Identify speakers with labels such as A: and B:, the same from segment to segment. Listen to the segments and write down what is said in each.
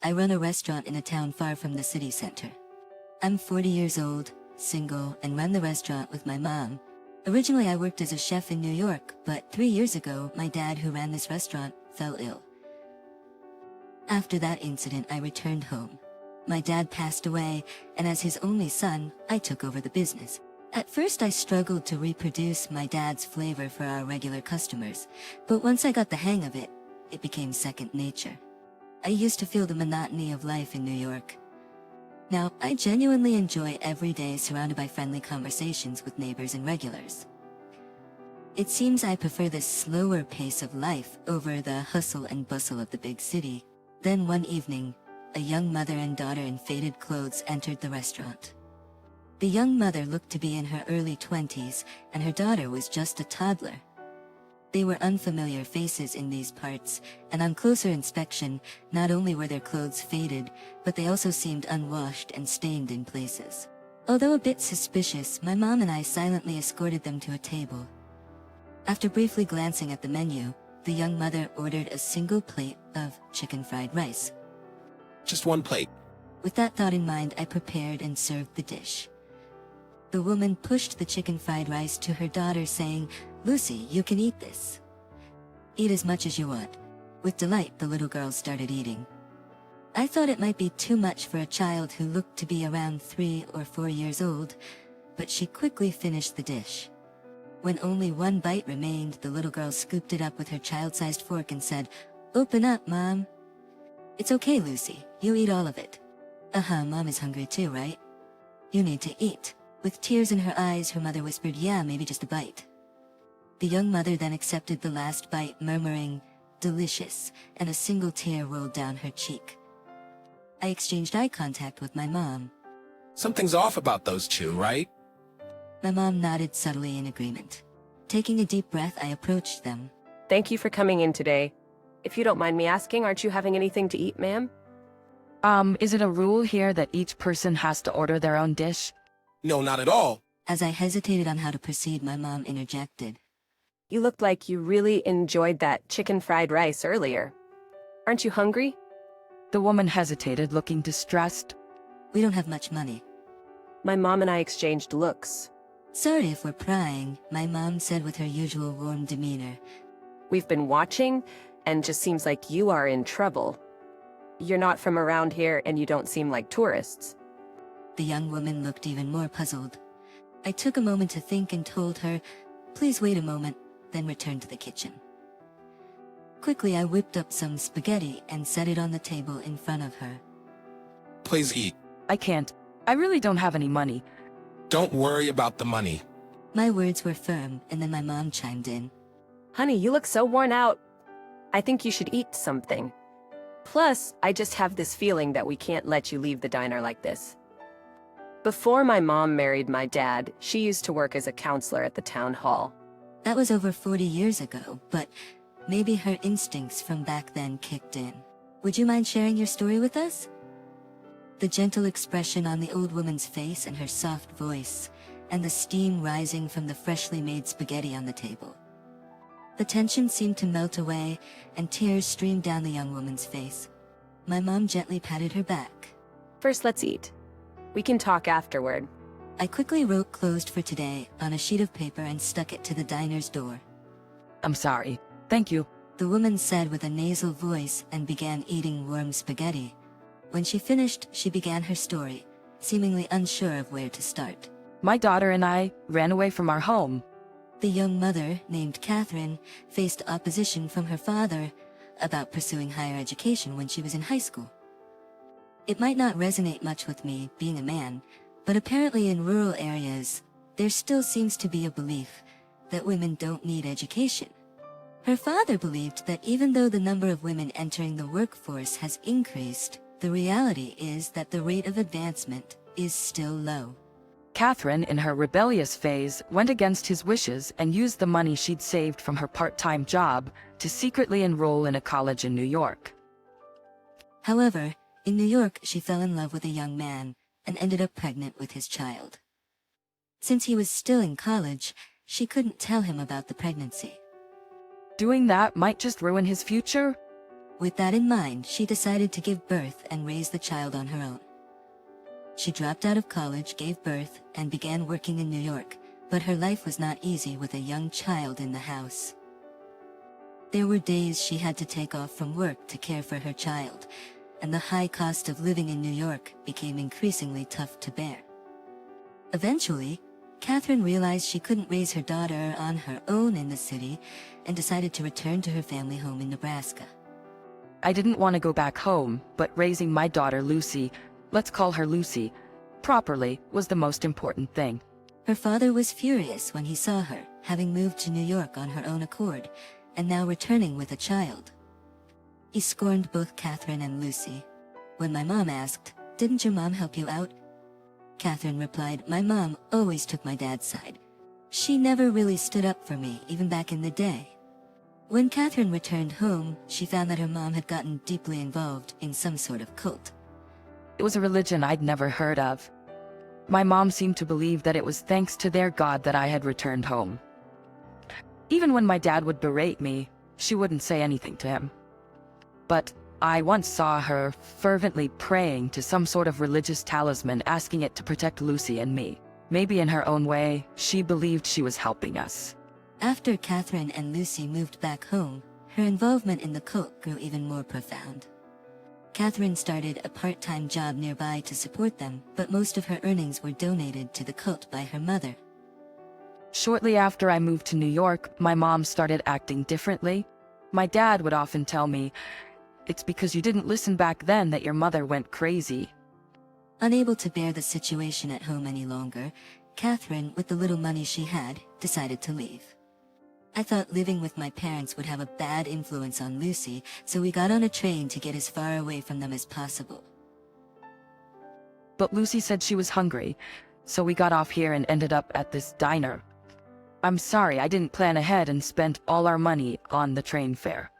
A: I run a restaurant in a town far from the city center. I'm 40 years old, single, and run the restaurant with my mom. Originally I worked as a chef in New York, but 3 years ago, my dad, who ran this restaurant, fell ill. After that incident, I returned home. My dad passed away, and as his only son, I took over the business. At first I struggled to reproduce my dad's flavor for our regular customers, but once I got the hang of it, it became second nature. I used to feel the monotony of life in New York. Now, I genuinely enjoy every day surrounded by friendly conversations with neighbors and regulars. It seems I prefer this slower pace of life over the hustle and bustle of the big city. Then one evening, a young mother and daughter in faded clothes entered the restaurant. The young mother looked to be in her early 20s, and her daughter was just a toddler. They were unfamiliar faces in these parts, and on closer inspection, not only were their clothes faded, but they also seemed unwashed and stained in places. Although a bit suspicious, my mom and I silently escorted them to a table. After briefly glancing at the menu, the young mother ordered a single plate of chicken fried rice.
B: Just one plate.
A: With that thought in mind, I prepared and served the dish. The woman pushed the chicken fried rice to her daughter, saying, "Lucy, you can eat this. Eat as much as you want." With delight, the little girl started eating. I thought it might be too much for a child who looked to be around 3 or 4 years old, but she quickly finished the dish. When only one bite remained, the little girl scooped it up with her child-sized fork and said, "Open up, Mom." "It's okay, Lucy, you eat all of it." Mom is hungry too, right? You need to eat." With tears in her eyes, her mother whispered, "Yeah, maybe just a bite." The young mother then accepted the last bite, murmuring, "Delicious," and a single tear rolled down her cheek. I exchanged eye contact with my mom.
B: Something's off about those two, right?
A: My mom nodded subtly in agreement. Taking a deep breath, I approached them.
C: Thank you for coming in today. If you don't mind me asking, aren't you having anything to eat, ma'am?
D: Is it a rule here that each person has to order their own dish?
B: No, not at all.
A: As I hesitated on how to proceed, my mom interjected.
C: You looked like you really enjoyed that chicken fried rice earlier. Aren't you hungry?
D: The woman hesitated, looking distressed.
A: "We don't have much money."
C: My mom and I exchanged looks.
A: "Sorry if we're prying," my mom said with her usual warm demeanor.
C: We've been watching, and just seems like you are in trouble. You're not from around here, and you don't seem like tourists.
A: The young woman looked even more puzzled. I took a moment to think and told her, "Please wait a moment," then returned to the kitchen. Quickly, I whipped up some spaghetti and set it on the table in front of her.
B: Please eat.
D: I can't. I really don't have any money.
B: Don't worry about the money.
A: My words were firm, and then my mom chimed in.
C: Honey, you look so worn out. I think you should eat something. Plus, I just have this feeling that we can't let you leave the diner like this. Before my mom married my dad, she used to work as a counselor at the town hall.
A: That was over 40 years ago, but maybe her instincts from back then kicked in. Would you mind sharing your story with us? The gentle expression on the old woman's face and her soft voice, and the steam rising from the freshly made spaghetti on the table. The tension seemed to melt away, and tears streamed down the young woman's face. My mom gently patted her back.
C: First, let's eat. We can talk afterward.
A: I quickly wrote "closed for today" on a sheet of paper and stuck it to the diner's door.
D: I'm sorry. Thank you.
A: The woman said with a nasal voice and began eating warm spaghetti. When she finished, she began her story, seemingly unsure of where to start.
D: My daughter and I ran away from our home.
A: The young mother, named Catherine, faced opposition from her father about pursuing higher education when she was in high school. It might not resonate much with me, being a man, but apparently in rural areas, there still seems to be a belief that women don't need education. Her father believed that even though the number of women entering the workforce has increased, the reality is that the rate of advancement is still low.
D: Catherine, in her rebellious phase, went against his wishes and used the money she'd saved from her part-time job to secretly enroll in a college in New York.
A: However, in New York, she fell in love with a young man and ended up pregnant with his child. Since he was still in college, she couldn't tell him about the pregnancy.
D: Doing that might just ruin his future?
A: With that in mind, she decided to give birth and raise the child on her own. She dropped out of college, gave birth, and began working in New York, but her life was not easy with a young child in the house. There were days she had to take off from work to care for her child, and the high cost of living in New York became increasingly tough to bear. Eventually, Catherine realized she couldn't raise her daughter on her own in the city and decided to return to her family home in Nebraska.
D: I didn't want to go back home, but raising my daughter Lucy, let's call her Lucy, properly was the most important thing.
A: Her father was furious when he saw her, having moved to New York on her own accord, and now returning with a child. He scorned both Catherine and Lucy. When my mom asked, "Didn't your mom help you out?" Catherine replied, "My mom always took my dad's side. She never really stood up for me, even back in the day." When Catherine returned home, she found that her mom had gotten deeply involved in some sort of cult.
D: It was a religion I'd never heard of. My mom seemed to believe that it was thanks to their God that I had returned home. Even when my dad would berate me, she wouldn't say anything to him. But I once saw her fervently praying to some sort of religious talisman, asking it to protect Lucy and me. Maybe in her own way, she believed she was helping us.
A: After Catherine and Lucy moved back home, her involvement in the cult grew even more profound. Catherine started a part-time job nearby to support them, but most of her earnings were donated to the cult by her mother.
D: Shortly after I moved to New York, my mom started acting differently. My dad would often tell me, "It's because you didn't listen back then that your mother went crazy."
A: Unable to bear the situation at home any longer, Catherine, with the little money she had, decided to leave. I thought living with my parents would have a bad influence on Lucy, so we got on a train to get as far away from them as possible.
D: But Lucy said she was hungry, so we got off here and ended up at this diner. I'm sorry I didn't plan ahead and spent all our money on the train fare.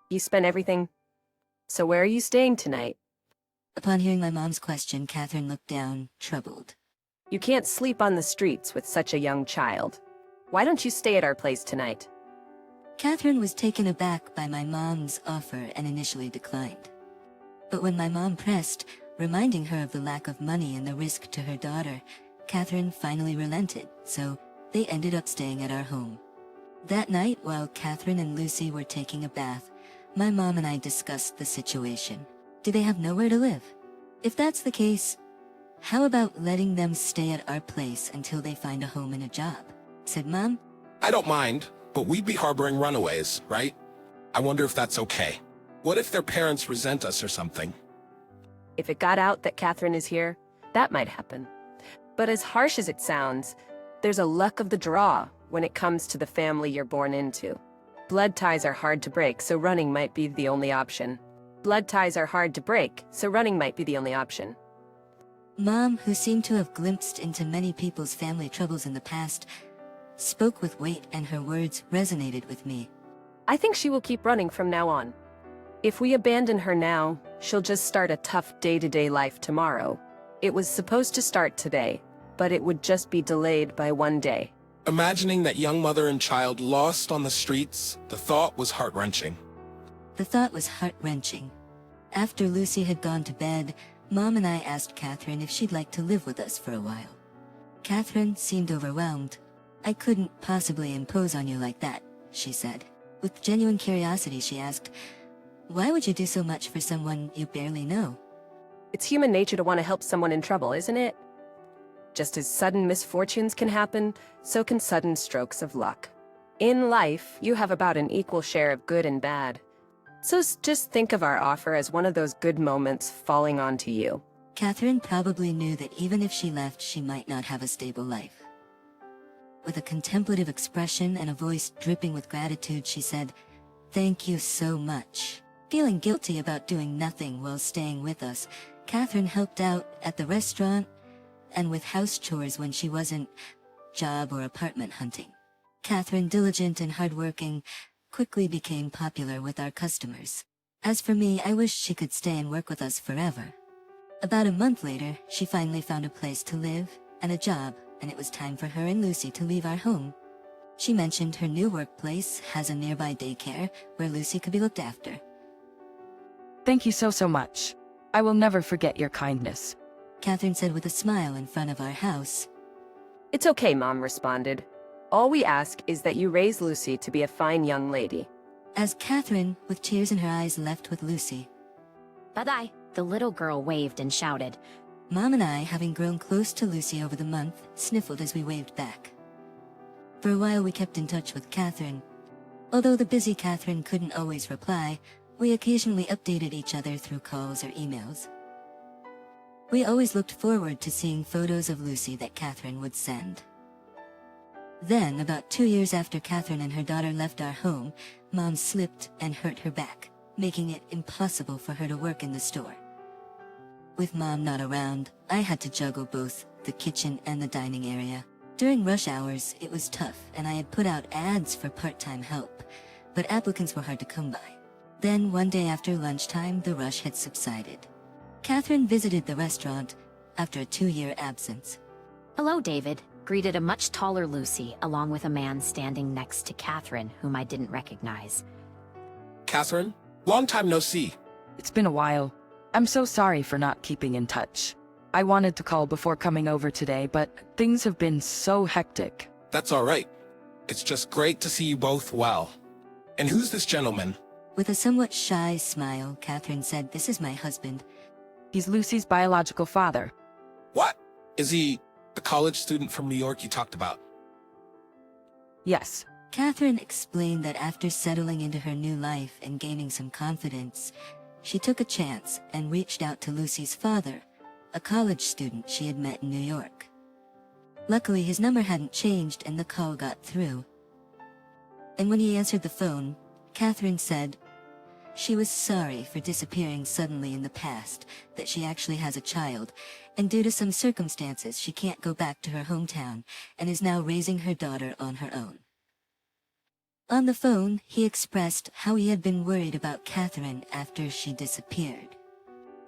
C: You spent everything? So where are you staying tonight?
A: Upon hearing my mom's question, Catherine looked down, troubled.
C: You can't sleep on the streets with such a young child. Why don't you stay at our place tonight?
A: Catherine was taken aback by my mom's offer and initially declined. But when my mom pressed, reminding her of the lack of money and the risk to her daughter, Catherine finally relented, so they ended up staying at our home. That night, while Catherine and Lucy were taking a bath, my mom and I discussed the situation. Do they have nowhere to live? If that's the case, how about letting them stay at our place until they find a home and a job? Said Mom.
B: I don't mind, but we'd be harboring runaways, right? I wonder if that's okay. What if their parents resent us or something?
C: If it got out that Catherine is here, that might happen. But as harsh as it sounds, there's a luck of the draw when it comes to the family you're born into. Blood ties are hard to break, so running might be the only option. Blood ties are hard to break, so running might be the only option.
A: Mom, who seemed to have glimpsed into many people's family troubles in the past, spoke with weight, and her words resonated with me.
C: I think she will keep running from now on. If we abandon her now, she'll just start a tough day-to-day life tomorrow. It was supposed to start today, but it would just be delayed by one day.
B: Imagining that young mother and child lost on the streets, the thought was heart-wrenching.
A: The thought was heart-wrenching. After Lucy had gone to bed, Mom and I asked Catherine if she'd like to live with us for a while. Catherine seemed overwhelmed. "I couldn't possibly impose on you like that," she said. With genuine curiosity, she asked, "Why would you do so much for someone you barely know?"
C: It's human nature to want to help someone in trouble, isn't it? Just as sudden misfortunes can happen, so can sudden strokes of luck. In life, you have about an equal share of good and bad. So just think of our offer as one of those good moments falling onto you.
A: Catherine probably knew that even if she left, she might not have a stable life. With a contemplative expression and a voice dripping with gratitude, she said, "Thank you so much." Feeling guilty about doing nothing while staying with us, Catherine helped out at the restaurant and with house chores when she wasn't job or apartment hunting. Catherine, diligent and hardworking, quickly became popular with our customers. As for me, I wished she could stay and work with us forever. About a month later, she finally found a place to live and a job, and it was time for her and Lucy to leave our home. She mentioned her new workplace has a nearby daycare where Lucy could be looked after.
D: Thank you so much. I will never forget your kindness.
A: Catherine said with a smile in front of our house.
C: It's okay, Mom responded. All we ask is that you raise Lucy to be a fine young lady.
A: As Catherine, with tears in her eyes, left with Lucy,
E: Bye-bye, the little girl waved and shouted.
A: Mom and I, having grown close to Lucy over the month, sniffled as we waved back. For a while we kept in touch with Catherine. Although the busy Catherine couldn't always reply, we occasionally updated each other through calls or emails. We always looked forward to seeing photos of Lucy that Catherine would send. Then, about 2 years after Catherine and her daughter left our home, Mom slipped and hurt her back, making it impossible for her to work in the store. With Mom not around, I had to juggle both the kitchen and the dining area. During rush hours, it was tough, and I had put out ads for part-time help, but applicants were hard to come by. Then, one day after lunchtime, the rush had subsided. Catherine visited the restaurant after a 2-year absence.
E: Hello, David, greeted a much taller Lucy, along with a man standing next to Catherine, whom I didn't recognize.
B: Catherine, long time no see.
D: It's been a while. I'm so sorry for not keeping in touch. I wanted to call before coming over today, but things have been so hectic.
B: That's all right. It's just great to see you both well. And who's this gentleman?
A: With a somewhat shy smile, Catherine said, "This is my husband."
D: He's Lucy's biological father.
B: What? Is he the college student from New York you talked about?
D: Yes.
A: Catherine explained that after settling into her new life and gaining some confidence, she took a chance and reached out to Lucy's father, a college student she had met in New York. Luckily, his number hadn't changed and the call got through. And when he answered the phone, Catherine said she was sorry for disappearing suddenly in the past, that she actually has a child, and due to some circumstances she can't go back to her hometown and is now raising her daughter on her own. On the phone, he expressed how he had been worried about Catherine after she disappeared.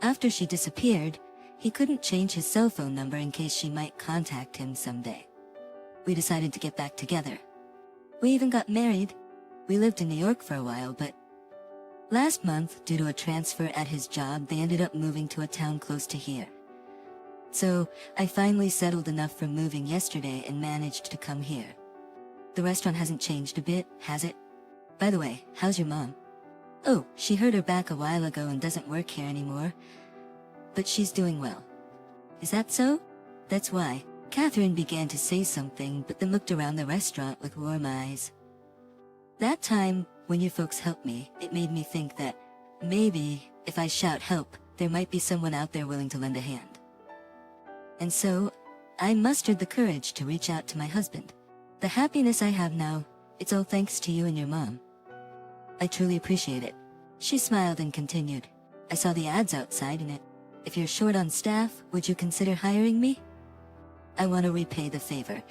A: After she disappeared, he couldn't change his cell phone number in case she might contact him someday. We decided to get back together. We even got married. We lived in New York for a while, but last month, due to a transfer at his job, they ended up moving to a town close to here. So, I finally settled enough for moving yesterday and managed to come here. The restaurant hasn't changed a bit, has it? By the way, how's your mom? Oh, she hurt her back a while ago and doesn't work here anymore. But she's doing well. Is that so? That's why. Catherine began to say something, but then looked around the restaurant with warm eyes. That time, when you folks helped me, it made me think that maybe, if I shout help, there might be someone out there willing to lend a hand. And so, I mustered the courage to reach out to my husband. The happiness I have now, it's all thanks to you and your mom. I truly appreciate it. She smiled and continued. I saw the ads outside and if you're short on staff, would you consider hiring me? I want to repay the favor.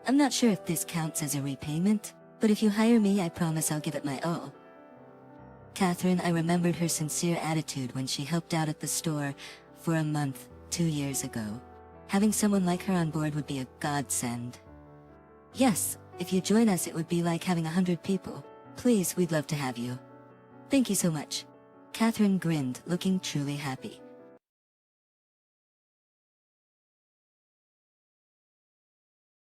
A: I'm not sure if this counts as a repayment, but if you hire me, I promise I'll give it my all. Catherine, I remembered her sincere attitude when she helped out at the store for a month 2 years ago. Having someone like her on board would be a godsend. Yes, if you join us, it would be like having 100 people. Please, we'd love to have you. Thank you so much. Catherine grinned, looking truly happy.